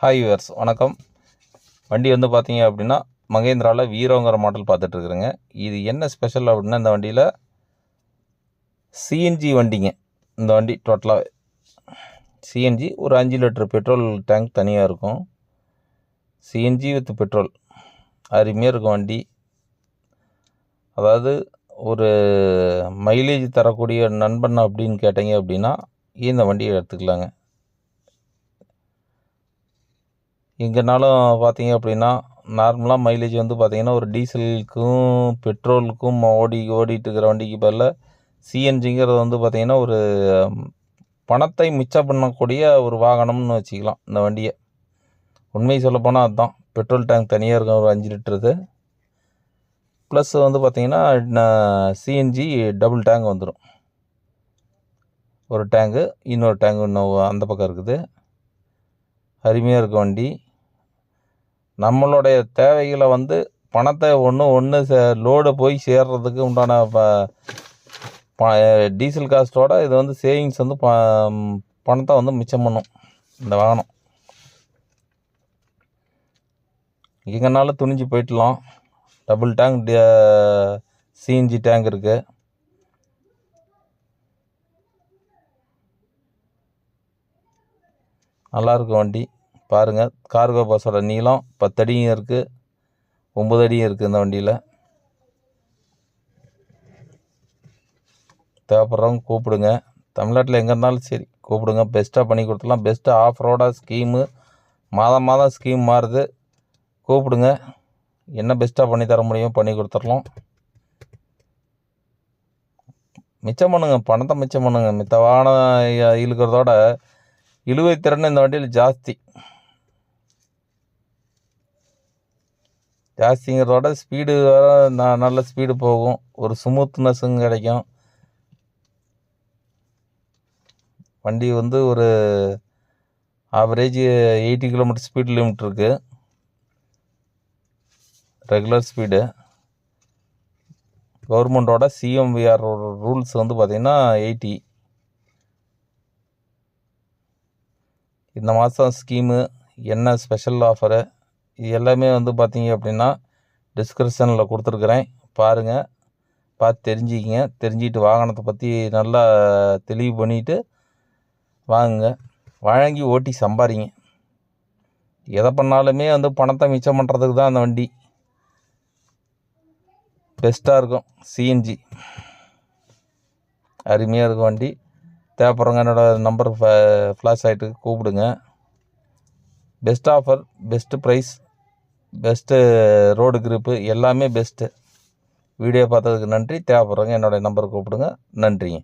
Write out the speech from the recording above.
Hi viewers, வணக்கம். வண்டி வந்து பார்த்தீங்க அப்படின்னா மகேந்திராவில் வீரோங்கிற மாடல் பார்த்துட்ருக்குறேங்க. இது என்ன ஸ்பெஷல் அப்படின்னா, இந்த வண்டியில் சிஎன்ஜி வண்டிங்க. இந்த வண்டி டோட்டலாக சிஎன்ஜி, ஒரு 5 லிட்டர் பெட்ரோல் டேங்க் தனியாக இருக்கும். சிஎன்ஜி வித் பெட்ரோல் அருமையாக இருக்கும் வண்டி. அதாவது ஒரு மைலேஜ் தரக்கூடிய நண்பன் அப்படின்னு கேட்டீங்க அப்படின்னா இந்த வண்டியை எடுத்துக்கலாங்க. எங்கேனாலும் பார்த்தீங்க அப்படின்னா நார்மலாக மைலேஜ் வந்து பார்த்திங்கன்னா ஒரு டீசலுக்கும் பெட்ரோலுக்கும் ஓடிட்டு இருக்கிற வண்டிக்கு பதிலாக சிஎன்ஜிங்கிறது வந்து பார்த்திங்கன்னா ஒரு பணத்தை மிச்சம் பண்ணக்கூடிய ஒரு வாகனம்னு வச்சுக்கலாம் இந்த வண்டியை. உண்மையை சொல்லப்போனால் அதுதான். பெட்ரோல் டேங்க் தனியாக இருக்கும், ஒரு 5 லிட்டருது. ப்ளஸ் வந்து பார்த்திங்கன்னா சிஎன்ஜி டபுள் டேங்க் வந்துடும். ஒரு டேங்கு, இன்னொரு டேங்கு இன்னும் அந்த பக்கம் இருக்குது. அருமையாக இருக்கும் வண்டி. நம்மளுடைய தேவைகளை வந்து பணத்தை ஒன்று லோடு போய் சேர்றதுக்கு உண்டான டீசல் காஸ்ட்டோட இது வந்து சேவிங்ஸ் வந்து பணத்தை வந்து மிச்சம் பண்ணும் இந்த வாகனம். எங்கேனாலும் துணிஞ்சு போயிடலாம். டபுள் டேங்க் சிஎன்ஜி டேங்க் இருக்குது. நல்லாயிருக்கும் வண்டி. பாருங்கள், கார்கோ பஸ்ஸோட நீளம் 10 அடியும் இருக்குது, 9 அடியும் இருக்குது இந்த வண்டியில். தேவைப்படுறவங்க கூப்பிடுங்க. தமிழ்நாட்டில் எங்கே இருந்தாலும் சரி கூப்பிடுங்க, பெஸ்ட்டாக பண்ணி கொடுத்துடலாம். பெஸ்ட்டு ஆஃப் ரோடாக ஸ்கீமு, மாதம் ஸ்கீம் மாறுது. கூப்பிடுங்க, என்ன பெஸ்ட்டாக பண்ணி தர முடியும் பண்ணி கொடுத்துடலாம். மிச்சம் பண்ணுங்க, பணத்தை மிச்சம் பண்ணுங்க. மித்த வாகனம் இழுக்கிறதோட இழுவைத்திறன் இந்த வண்டியில் ஜாஸ்திங்கிறதோட ஸ்பீடு வேறு நல்ல ஸ்பீடு போகும், ஒரு ஸ்மூத்னஸும் கிடைக்கும். வண்டி வந்து ஒரு ஆவரேஜ் 80 கிலோமீட்டர் ஸ்பீட் லிமிட் இருக்குது, ரெகுலர் ஸ்பீடு. கவர்மெண்ட்டோட சிஎம்விஆர் ரூல்ஸ் வந்து பார்த்திங்கன்னா 80. இந்த மாதம் ஸ்கீமு என்ன ஸ்பெஷல் ஆஃபரு இது எல்லாமே வந்து பார்த்தீங்க அப்படின்னா டிஸ்கிரிப்ஷனில் கொடுத்துருக்குறேன். பாருங்கள், பார்த்து தெரிஞ்சுக்கிங்க. தெரிஞ்சுக்கிட்டு வாகனத்தை பற்றி நல்லா தெளிவு பண்ணிவிட்டு வாங்குங்க. வாங்கி ஓட்டி சம்பாதிங்க. எதை பண்ணாலுமே வந்து பணத்தை மிச்சம் பண்ணுறதுக்கு தான் அந்த வண்டி பெஸ்ட்டாக இருக்கும். சிஎன்ஜி அருமையாக இருக்கும் வண்டி. தேவைப்படுறவங்க என்னோடய நம்பர் ஃப்ளாஷ் ஆகிட்டு கூப்பிடுங்க. Best offer, best price, best road grip எல்லாமே பெஸ்ட்டு. வீடியோ பார்த்ததுக்கு நன்றி. தேவைப்படுறவங்க என்னோடய நம்பர் கூப்பிடுங்க. நன்றிங்க.